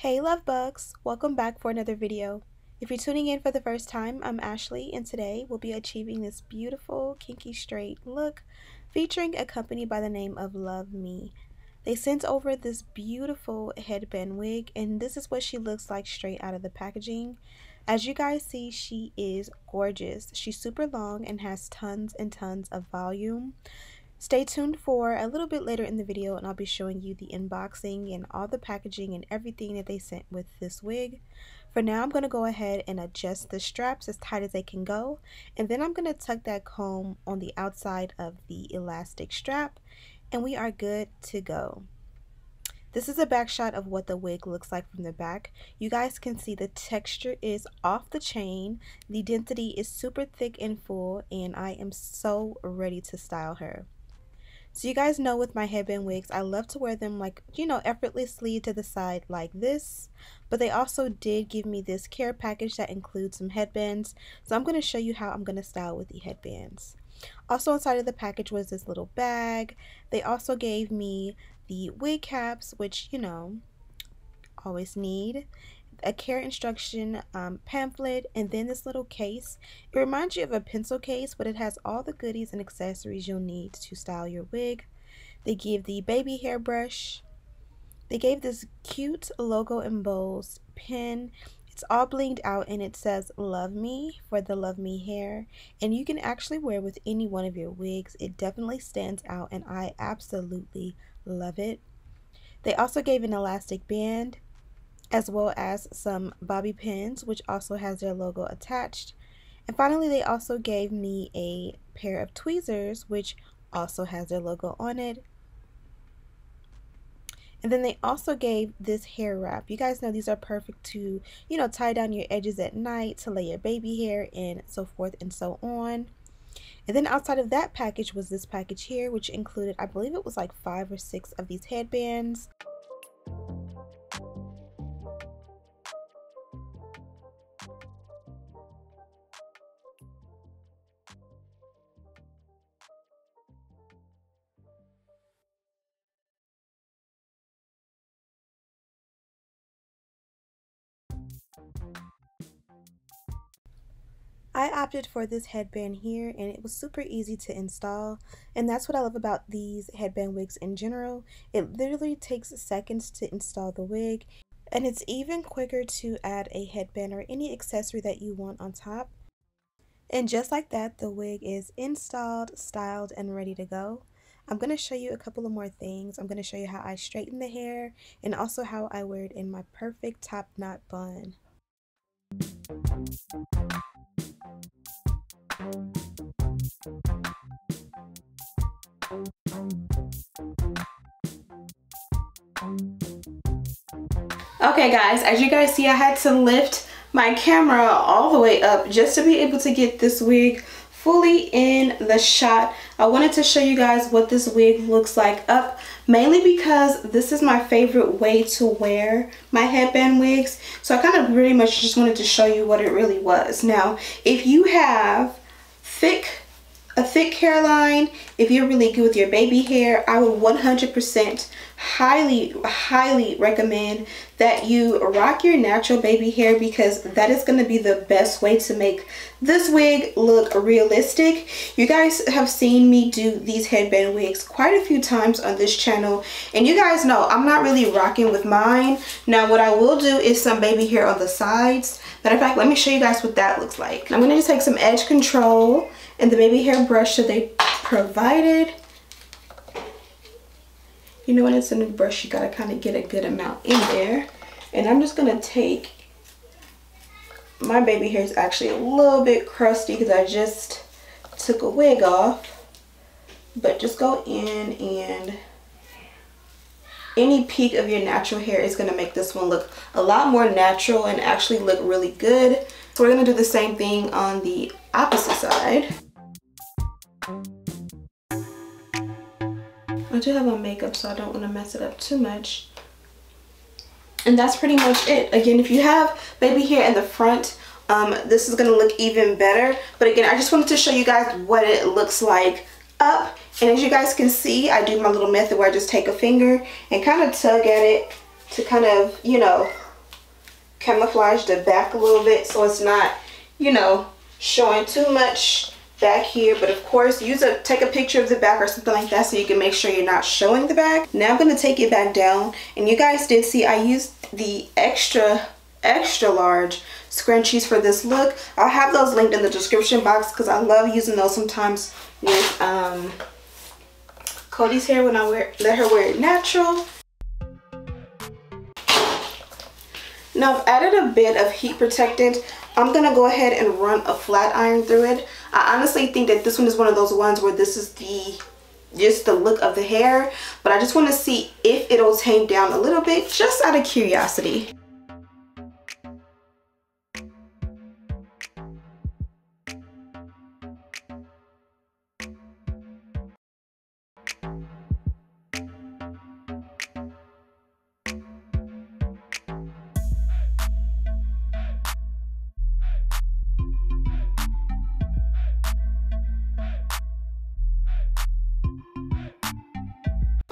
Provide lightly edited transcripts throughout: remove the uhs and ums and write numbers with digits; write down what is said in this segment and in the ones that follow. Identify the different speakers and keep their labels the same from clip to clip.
Speaker 1: Hey love bugs, welcome back for another video. If you're tuning in for the first time, I'm Ashley and today we'll be achieving this beautiful kinky straight look featuring a company by the name of Love Me. They sent over this beautiful headband wig and this is what she looks like straight out of the packaging. As you guys see, she is gorgeous. She's super long and has tons and tons of volume. Stay tuned for a little bit later in the video and I'll be showing you the unboxing and all the packaging and everything that they sent with this wig. For now, I'm going to go ahead and adjust the straps as tight as they can go, and then I'm going to tuck that comb on the outside of the elastic strap and we are good to go. This is a back shot of what the wig looks like from the back. You guys can see the texture is off the chain, the density is super thick and full, and I am so ready to style her. So you guys know with my headband wigs, I love to wear them like, effortlessly to the side like this. But they also did give me this care package that includes some headbands. So I'm going to show you how I'm going to style with the headbands. Also inside of the package was this little bag. They also gave me the wig caps, which, always need. A care instruction pamphlet, and then this little case. It reminds you of a pencil case, but it has all the goodies and accessories you'll need to style your wig. They give the baby hair brush. They gave this cute logo embossed pin. It's all blinged out and it says Love Me for the Luvmehair, and you can actually wear with any one of your wigs. It definitely stands out and I absolutely love it. They also gave an elastic band as well as some bobby pins, which also has their logo attached. And finally, they also gave me a pair of tweezers, which also has their logo on it. And then they also gave this hair wrap. You guys know these are perfect to, tie down your edges at night, to lay your baby hair, and so forth and so on. And then outside of that package was this package here, which included, I believe it was like 5 or 6 of these headbands. I opted for this headband here and it was super easy to install, and that's what I love about these headband wigs in general. It literally takes seconds to install the wig, and it's even quicker to add a headband or any accessory that you want on top. And just like that, the wig is installed, styled, and ready to go. I'm going to show you a couple of more things. I'm going to show you how I straighten the hair and also how I wear it in my perfect top knot bun. Okay guys, as you guys see, I had to lift my camera all the way up just to be able to get this wig fully in the shot. I wanted to show you guys what this wig looks like up, mainly because this is my favorite way to wear my headband wigs. So I kind of pretty much just wanted to show you what it really was. Now, if you have a thick hairline, if you're really good with your baby hair, I would 100% highly recommend that you rock your natural baby hair, because that is going to be the best way to make this wig look realistic. You guys have seen me do these headband wigs quite a few times on this channel, and you guys know I'm not really rocking with mine. Now what I will do is some baby hair on the sides. Matter of fact, let me show you guys what that looks like. I'm going to just take some edge control and the baby hair brush that they provided. When it's a new brush, you gotta kind of get a good amount in there. And I'm just gonna take, my baby hair is actually a little bit crusty because I just took a wig off, but just go in, and any peak of your natural hair is gonna make this one look a lot more natural and actually look really good. So we're gonna do the same thing on the opposite side. I do have on makeup, so I don't want to mess it up too much. And that's pretty much it. Again, if you have baby hair in the front, this is going to look even better. But again, I just wanted to show you guys what it looks like up. And as you guys can see, I do my little method where I just take a finger and kind of tug at it to kind of, camouflage the back a little bit so it's not, you know, showing too much back here. But of course, take a picture of the back or something like that so you can make sure you're not showing the back. Now I'm going to take it back down, and you guys did see I used the extra large scrunchies for this look. I'll have those linked in the description box because I love using those sometimes with Cody's hair when I let her wear it natural. Now I've added a bit of heat protectant. I'm gonna go ahead and run a flat iron through it. I honestly think that this one is one of those ones where this is just the look of the hair, but I just want to see if it'll tame down a little bit, just out of curiosity.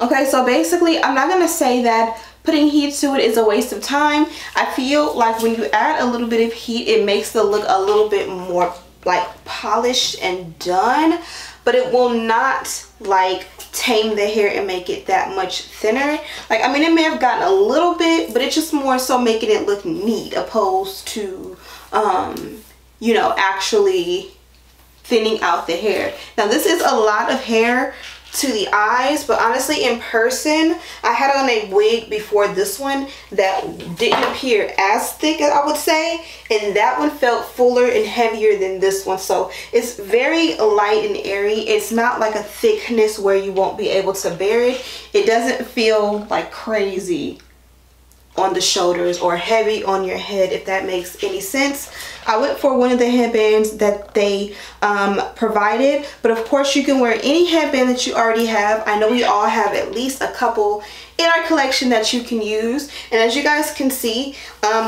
Speaker 1: Okay, so basically I'm not gonna say that putting heat to it is a waste of time. I feel like when you add a little bit of heat, it makes the look a little bit more like polished and done, but it will not like tame the hair and make it that much thinner. Like, I mean, it may have gotten a little bit, but it's just more so making it look neat opposed to you know, actually thinning out the hair. Now this is a lot of hair to the eyes, but honestly in person I had on a wig before this one that didn't appear as thick, I would say, and that one felt fuller and heavier than this one. So it's very light and airy. It's not like a thickness where you won't be able to bear it. It doesn't feel like crazy on the shoulders or heavy on your head, if that makes any sense. I went for one of the headbands that they provided, but of course you can wear any headband that you already have. I know we all have at least a couple in our collection that you can use, and as you guys can see,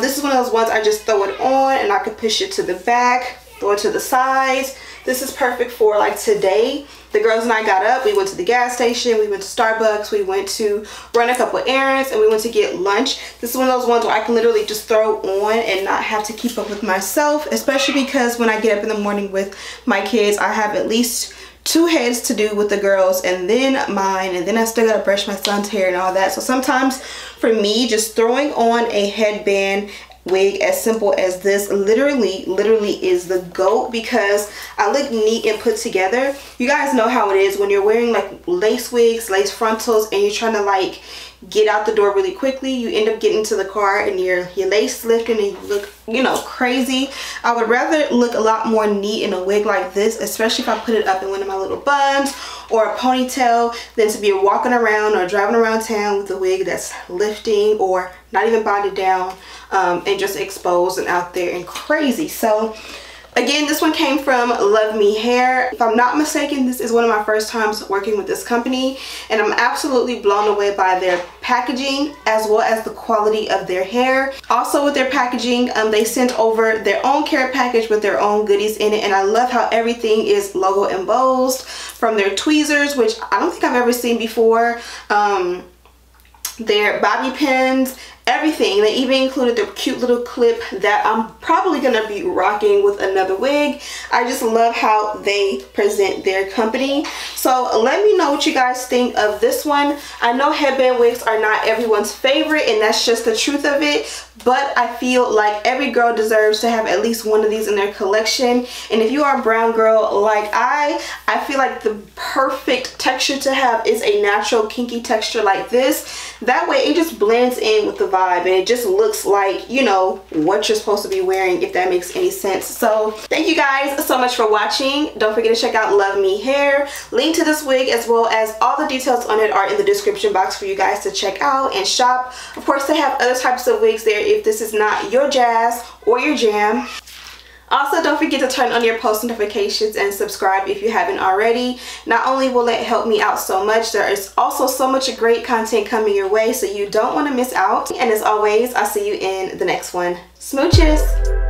Speaker 1: this is one of those ones I just throw it on and I can push it to the back, throw it to the sides. This is perfect for like today. The girls and I got up, we went to the gas station, we went to Starbucks, we went to run a couple errands, and we went to get lunch. This is one of those ones where I can literally just throw on and not have to keep up with myself, especially because when I get up in the morning with my kids, I have at least 2 heads to do with the girls and then mine, and then I still gotta brush my son's hair and all that. So sometimes for me, just throwing on a headband wig as simple as this literally is the GOAT, because I look neat and put together. You guys know how it is when you're wearing like lace wigs, lace frontals, and you're trying to like get out the door really quickly. You end up getting to the car and your lace lifting and you look, you know, crazy. I would rather look a lot more neat in a wig like this, especially if I put it up in one of my little buns or a ponytail, than to be walking around or driving around town with a wig that's lifting or not even bonded down and just exposed and out there and crazy. So again, this one came from Luvmehair. If I'm not mistaken, this is one of my first times working with this company, and I'm absolutely blown away by their packaging as well as the quality of their hair. Also with their packaging, they sent over their own care package with their own goodies in it, and I love how everything is logo embossed, from their tweezers, which I don't think I've ever seen before, their bobby pins, everything. They even included the cute little clip that I'm probably gonna be rocking with another wig. I just love how they present their company. So let me know what you guys think of this one. I know headband wigs are not everyone's favorite, and that's just the truth of it, but I feel like every girl deserves to have at least one of these in their collection. And if you are a brown girl like I feel like the perfect texture to have is a natural kinky texture like this. That way it just blends in with the vibe and it just looks like, you know, what you're supposed to be wearing, if that makes any sense. So thank you guys so much for watching. Don't forget to check out Luvmehair. Link to this wig as well as all the details on it are in the description box for you guys to check out and shop. Of course, they have other types of wigs there if this is not your jazz or your jam. Also, don't forget to turn on your post notifications and subscribe if you haven't already. Not only will it help me out so much, there is also so much great content coming your way, so you don't want to miss out. And as always, I'll see you in the next one. Smooches!